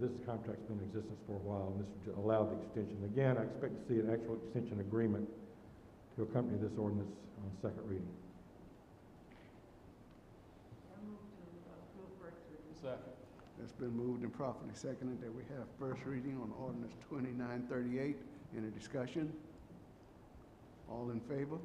This contract's been in existence for a while, and this would allow the extension. Again, I expect to see an actual extension agreement to accompany this ordinance on second reading. I move to approve first reading. Second. It's been moved and properly seconded that we have first reading on ordinance 2938. Any discussion? All in favor?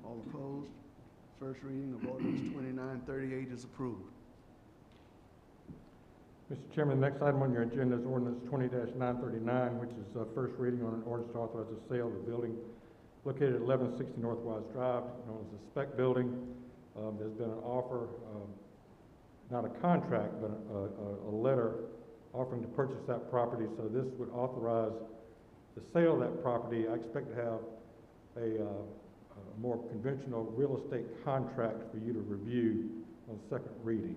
All opposed? First reading of ordinance 2938 is approved. Mr. Chairman, the next item on your agenda is ordinance 20-939, which is first reading on an ordinance to authorize the sale of the building located at 1160 Northwise Drive, known as the Spec Building. There's been an offer, not a contract, but a letter offering to purchase that property. So this would authorize the sale of that property. I expect to have a more conventional real estate contract for you to review on second reading.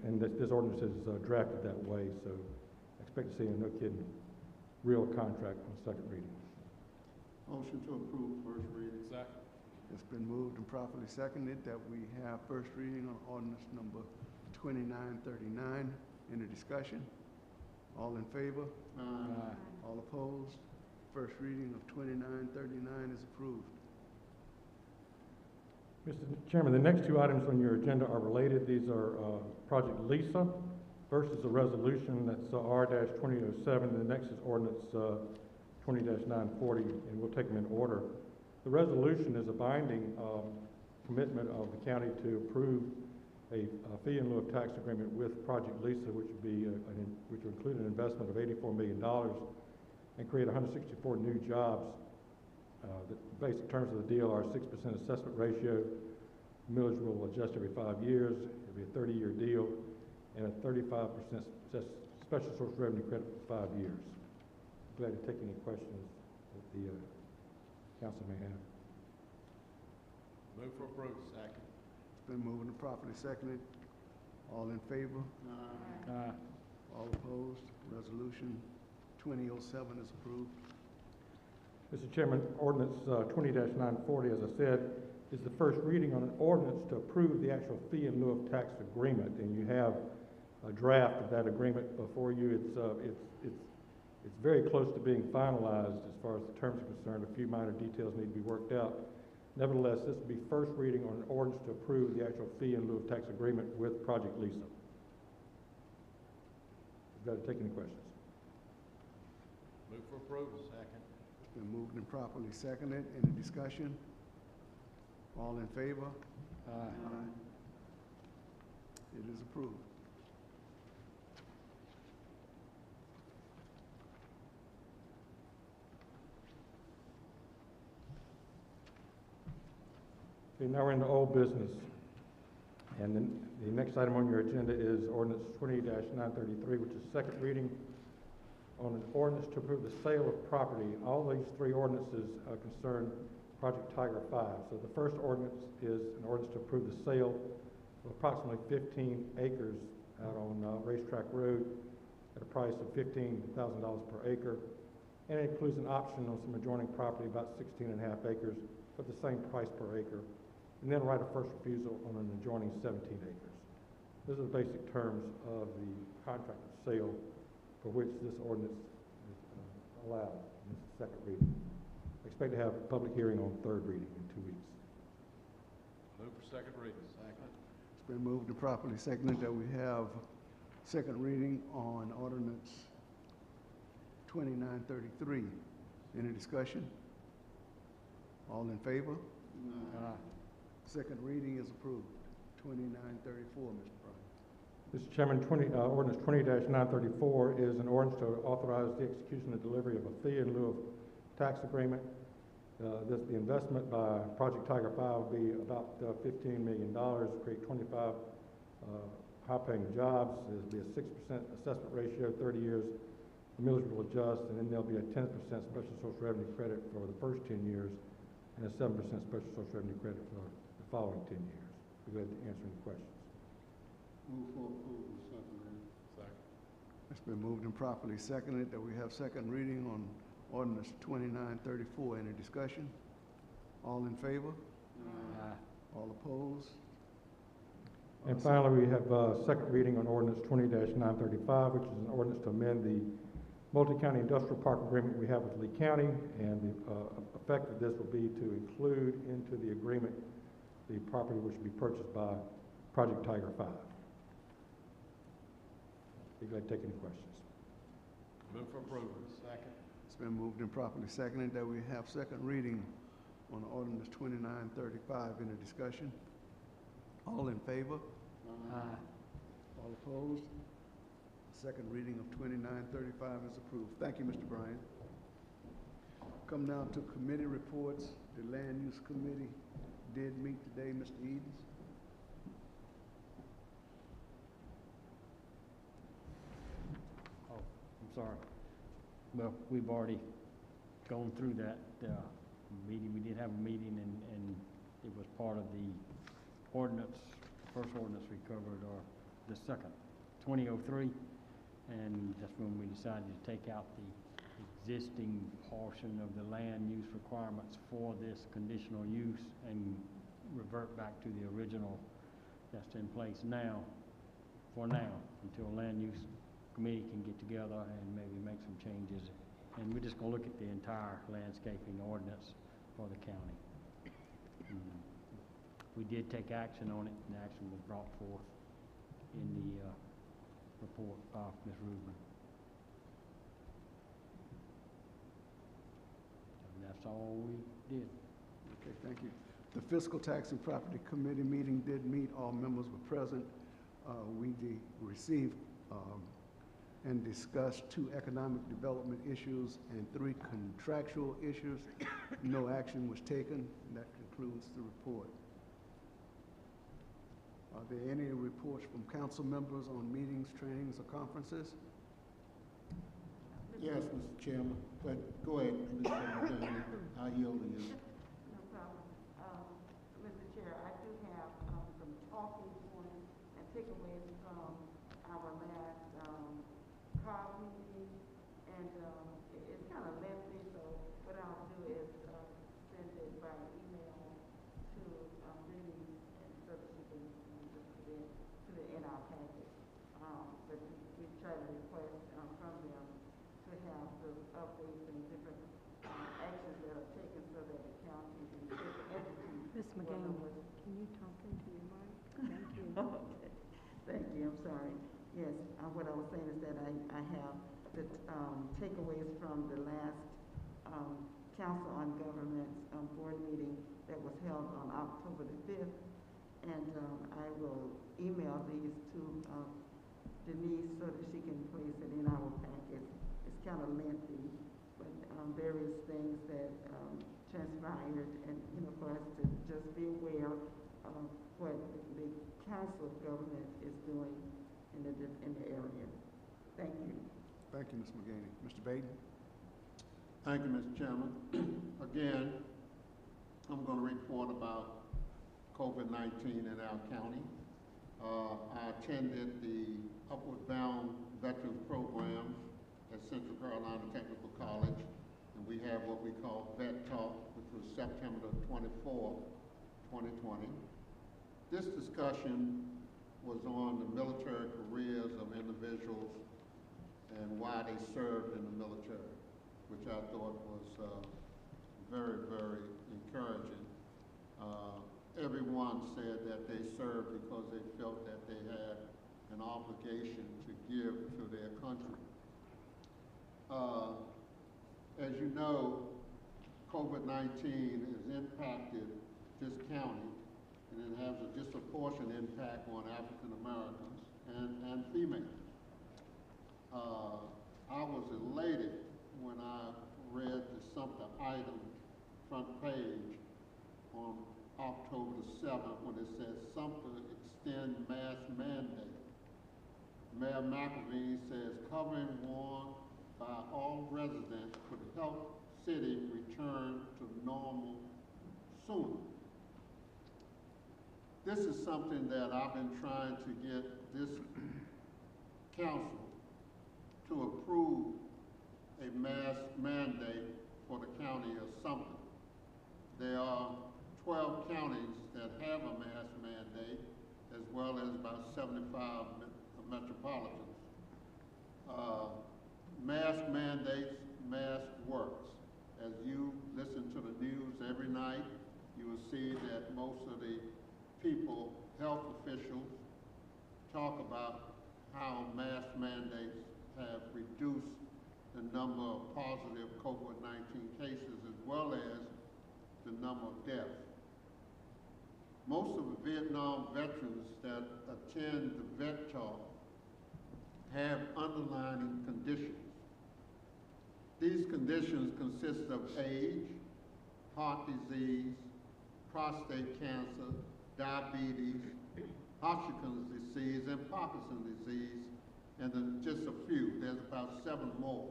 And this ordinance is drafted that way, so I expect to see a no kidding real contract on second reading. Motion to approve first reading. Second. It's been moved and properly seconded that we have first reading on ordinance number 2939. Any discussion? All in favor? Aye. All opposed? First reading of 2939 is approved. Mr. Chairman, the next two items on your agenda are related. These are Project Lisa. First is a resolution that's R-2007. The next is ordinance 20-940, and we'll take them in order. The resolution is a binding commitment of the county to approve a fee in lieu of tax agreement with Project Lisa, which would include an investment of $84 million and create 164 new jobs. The basic terms of the deal are 6% assessment ratio. Millage will adjust every 5 years. It'll be a 30-year deal and a 35% special source revenue credit for 5 years. Glad to take any questions that the council may have. Move for approval. Second. It's been moved and properly seconded. All in favor? Aye. All opposed? Resolution 2007 is approved. Mr. Chairman, ordinance 20-940, as I said, is the first reading on an ordinance to approve the actual fee in lieu of tax agreement, and you have a draft of that agreement before you. It's very close to being finalized as far as the terms are concerned. A few minor details need to be worked out. Nevertheless, this will be first reading on an ordinance to approve the actual fee in lieu of tax agreement with Project Lisa. Got to take any questions? Move for approval. Second. It's been moved and properly seconded. Any discussion? All in favor? Aye. It is approved. Okay, now we're into old business. And then the next item on your agenda is ordinance 20-933, which is second reading on an ordinance to approve the sale of property. All these three ordinances concern Project Tiger 5. So the first ordinance is an ordinance to approve the sale of approximately 15 acres out on Racetrack Road at a price of $15,000 per acre. And it includes an option on some adjoining property, about 16.5 acres, at the same price per acre. And then right of first refusal on an adjoining 17 acres. Those are the basic terms of the contract of sale for which this ordinance is allowed in this second reading. I expect to have a public hearing on third reading in 2 weeks. Move for second reading. Second. It's been moved and properly seconded that we have second reading on ordinance 2933. Any discussion? All in favor? Aye. Second reading is approved. 2934, Mr. Bryant. Mr. Chairman, ordinance 20-934 is an ordinance to authorize the execution and delivery of a fee in lieu of tax agreement. The investment by Project Tiger 5 will be about $15 million, create 25 high-paying jobs. There'll be a 6% assessment ratio, 30 years. The millage will adjust, and then there'll be a 10% special source revenue credit for the first 10 years and a 7% special source revenue credit for the following 10 years. Be glad to answer any questions. Move for approval. Second reading. Second. It's been moved and properly seconded that we have second reading on ordinance 2934. Any discussion? All in favor? Aye. All opposed? And finally, we have second reading on ordinance 20-935, which is an ordinance to amend the multi-county industrial park agreement we have with Lee County, and the effect of this will be to include into the agreement the property which will be purchased by Project Tiger 5. Be glad to take any questions. Move for approval. Second. It's been moved and properly seconded that we have second reading on ordinance 2935. Any discussion? All in favor? Aye. All opposed? Second reading of 2935 is approved. Thank you, Mr. Bryan. Come now to committee reports. The Land Use Committee did meet today, Mr. Edens. Oh, I'm sorry. Well, we've already gone through that meeting. We did have a meeting, and it was part of the ordinance, first ordinance we covered, or the second, 2003, and that's when we decided to take out the existing portion of the land use requirements for this conditional use and revert back to the original that's in place now, for now, until land use committee can get together and maybe make some changes. And we're just gonna look at the entire landscaping ordinance for the county. We did take action on it, and action was brought forth in the report by Ms. Rubin. And that's all we did. Okay, thank you. The Fiscal Tax and Property Committee meeting did meet. All members were present. We received and discussed 2 economic development issues and 3 contractual issues. No action was taken. That concludes the report. Are there any reports from council members on meetings, trainings, or conferences? Yes, Mr. Chairman, but go ahead, Mr. McDaniel. I yield to you. No problem. Mr. Chair, I do have some talking points and takeaways from our last COG meeting, and it's kind of lengthy, so what I'll do is send it by email to Denise, and so that she can just put it in our packet. But we try to request from them to have the updates and different actions that are taken so that the county and different entities. Ms. McGann, can you talk into your mic? Thank you. Okay. Thank you, I'm sorry. Yes, what I was saying is that I have the takeaways from the last Council on Government board meeting that was held on October the 5th. And I will email these to Denise so that she can place it in our packet. It's kind of lengthy, but various things that transpired, and for us to just be aware of what the Council of Government is doing in the area. Thank you. Thank you, Ms. McGaney. Mr. Baden? Thank you, Mr. Chairman. Again, I'm going to report about COVID-19 in our county. I attended the Upward Bound Veterans Program at Central Carolina Technical College, and we have what we call Vet Talk, which was September 24th, 2020. This discussion was on the military careers of individuals and why they served in the military, which I thought was very, very encouraging. Everyone said that they served because they felt that they had an obligation to give to their country. As you know, COVID-19 has impacted this county, and it has a disproportionate impact on African Americans and females. I was elated when I read the Sumter item front page on October the 7th when it says Sumter extend mask mandate. Mayor McElveen says covering worn by all residents could help city return to normal sooner. This is something that I've been trying to get this council to approve a mask mandate for the county of Sumter. There are 12 counties that have a mask mandate, as well as about 75 metropolitans. Mask mandates, mask works. As you listen to the news every night, you will see that most of the people, health officials, talk about how mask mandates have reduced the number of positive COVID-19 cases as well as the number of deaths. Most of the Vietnam veterans that attend the Vet Talk have underlying conditions. These conditions consist of age, heart disease, prostate cancer, diabetes, Hodgkin's disease, and Parkinson's disease, and then just a few. There's about 7 more.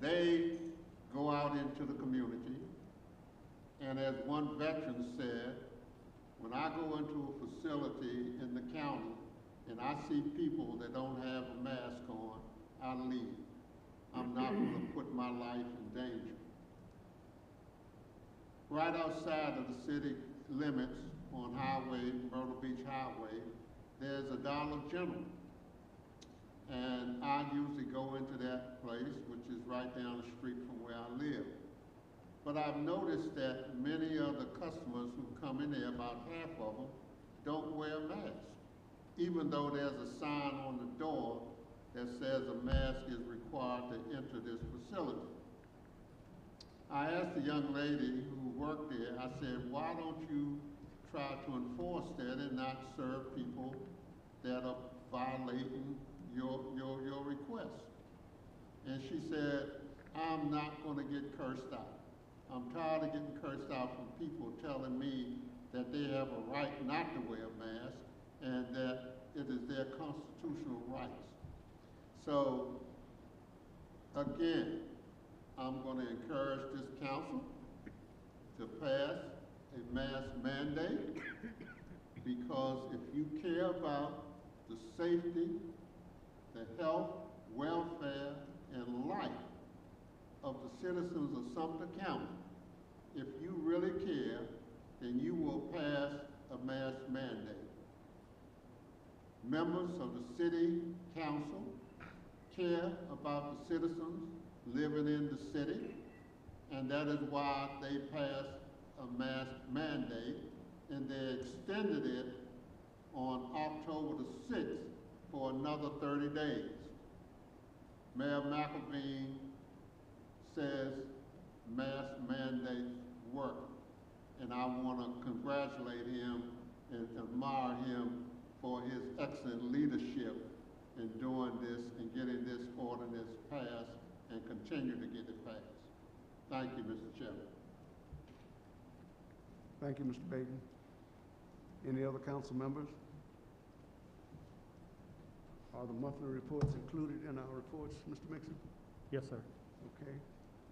They go out into the community, and as one veteran said, when I go into a facility in the county and I see people that don't have a mask on, I leave. I'm not going to put my life in danger. Right outside of the city limits on Myrtle Beach Highway, there's a Dollar General. And I usually go into that place, which is right down the street from where I live. But I've noticed that many of the customers who come in there, about half of them, don't wear masks, even though there's a sign on the door that says a mask is required to enter this facility. I asked the young lady who worked there, I said, why don't you try to enforce that and not serve people that are violating your request? And she said, I'm not going to get cursed out. I'm tired of getting cursed out from people telling me that they have a right not to wear a mask and that it is their constitutional rights. So, again, I'm going to encourage this council to pass a mask mandate, because if you care about the safety, the health, welfare, and life of the citizens of Sumter County, if you really care, then you will pass a mask mandate. Members of the city council care about the citizens living in the city, and that is why they passed a mask mandate, and they extended it on October the 6th for another 30 days. Mayor McElveen says mask mandates work, and I want to congratulate him and admire him for his excellent leadership in doing this and getting this ordinance passed and continue to get it passed. Thank you, Mr. Chairman. Thank you, Mr. Baton. Any other council members? Are the monthly reports included in our reports, Mr. Mixon? Yes, sir. Okay.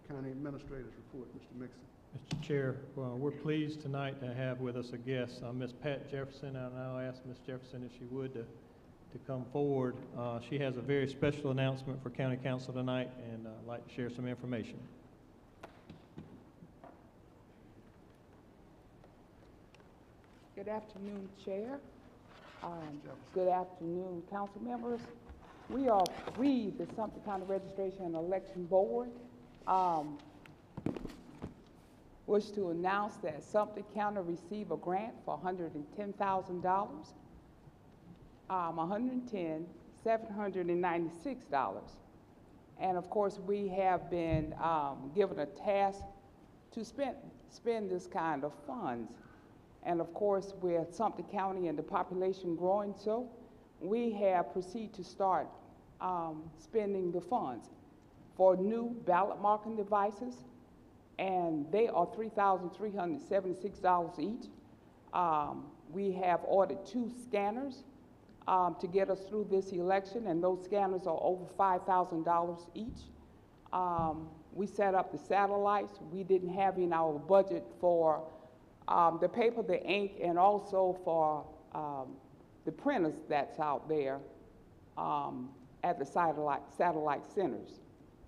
County Administrator's report, Mr. Mixon. Mr. Chair, we're pleased tonight to have with us a guest, Miss Pat Jefferson. And I'll ask Miss Jefferson if she would to come forward. She has a very special announcement for County Council tonight, and I'd like to share some information. Good afternoon, Chair. Good afternoon, council members. We, the Sumter County Registration and Election Board, wish to announce that Sumter County received a grant for $110,000, $110,796. And of course, we have been given a task to spend this kind of funds. And of course, with Sumter County and the population growing so, we have proceeded to start spending the funds for new ballot marking devices, and they are $3,376 each. We have ordered 2 scanners to get us through this election, and those scanners are over $5,000 each. We set up the satellites. We didn't have in our budget for the paper, the ink, and also for the printers that's out there at the satellite centers.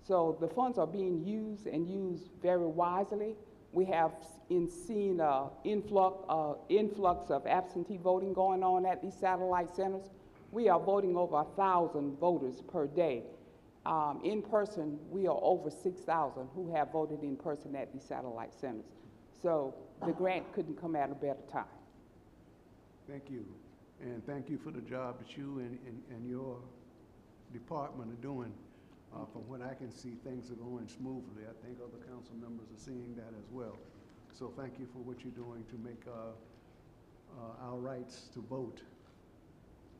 So the funds are being used and used very wisely We have seen influx of absentee voting going on at these satellite centers. We are voting over 1,000 voters per day. In person, we are over 6,000 who have voted in person at these satellite centers. So the grant couldn't come at a better time. Thank you. And thank you for the job that you and your department are doing. From what I can see, things are going smoothly. I think other council members are seeing that as well. So thank you for what you're doing to make our rights to vote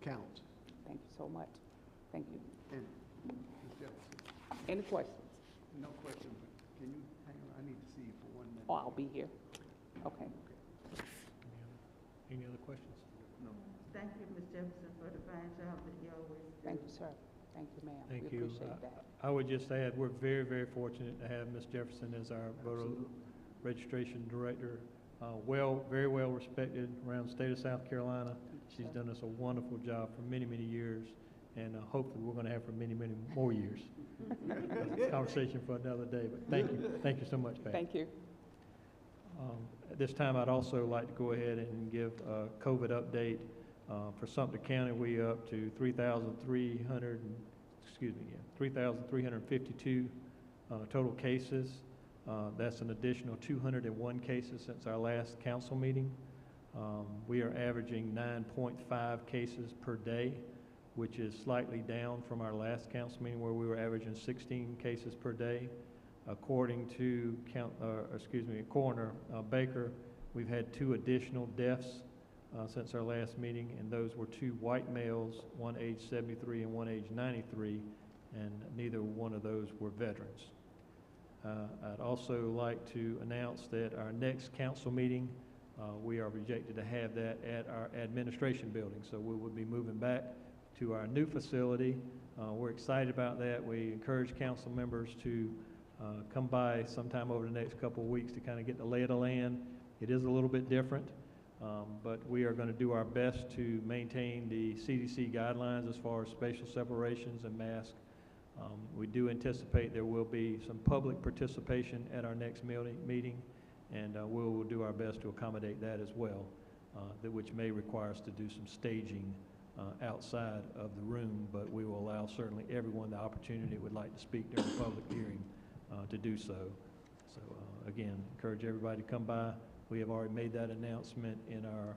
count. Thank you so much. Thank you. And Ms. Jefferson, Any questions? no question, but can you hang on? I need to see you for 1 minute. Oh, I'll be here. Okay. Any other questions? No. Thank you, Ms. Jefferson, for the fine job that you always do. Thank you, sir. Thank you, ma'am. Thank We you. appreciate that. I would just add, we're very, very fortunate to have Ms. Jefferson as our voter Absolutely. registration director. Very well respected around the state of South Carolina. She's sir. done us a wonderful job for many, many years, and hopefully we're going to have for many, many more years. That's a conversation for another day, but thank you so much, Pat. Thank you. At this time, I'd also like to go ahead and give a COVID update. For Sumter County, we are up to 3,352 total cases. That's an additional 201 cases since our last council meeting. We are averaging 9.5 cases per day, which is slightly down from our last council meeting where we were averaging 16 cases per day. According to Coroner Baker, we've had 2 additional deaths since our last meeting, and those were 2 white males, one age 73 and one age 93, and neither one of those were veterans. I'd also like to announce that our next council meeting, we are projected to have that at our administration building, so we will be moving back to our new facility. We're excited about that. We encourage council members to come by sometime over the next couple of weeks to kind of get the lay of the land. It is a little bit different, but we are going to do our best to maintain the CDC guidelines as far as spatial separations and masks. We do anticipate there will be some public participation at our next meeting, and we will do our best to accommodate that as well, which may require us to do some staging outside of the room, but we will allow certainly everyone the opportunity who would like to speak during the public hearing to do so. So again, encourage everybody to come by. We have already made that announcement in our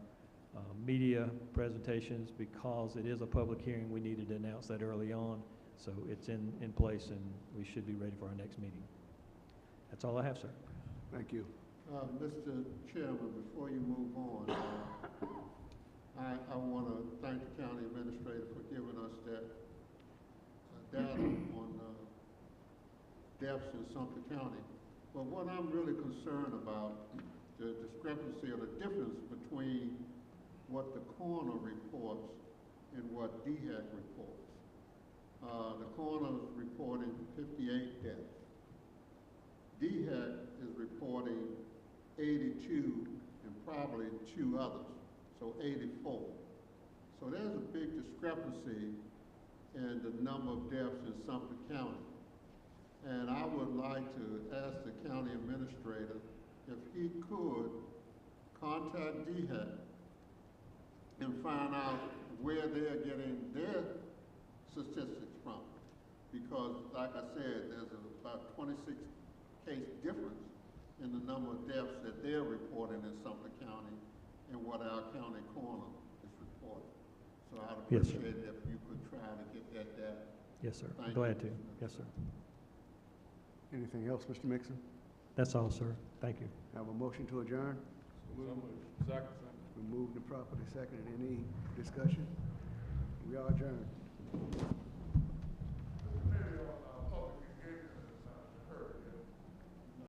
media presentations. Because it is a public hearing, we needed to announce that early on. So it's in place, and we should be ready for our next meeting. That's all I have, sir. Thank you. Mr. Chairman, before you move on, I want to thank the county administrator for giving us that data on deaths in Sumter County. But what I'm really concerned about, the discrepancy or the difference between what the coroner reports and what DHEC reports. The coroner is reporting 58 deaths. DHEC is reporting 82 and probably 2 others, so 84. So there's a big discrepancy in the number of deaths in Sumter County. And I would like to ask the county administrator if he could contact DHEC and find out where they're getting their statistics from. Because, like I said, there's about 26 case difference in the number of deaths that they're reporting in Sumter County and what our county coroner is reporting. So I'd Yes, sir. appreciate it if you could try to get that data. Yes, sir. Thank Glad you. to. Yes, sir. Anything else, Mr. Mixon? That's all, sir. Thank you. Have a motion to adjourn? Second. We moved and properly seconded. Any discussion? We are adjourned.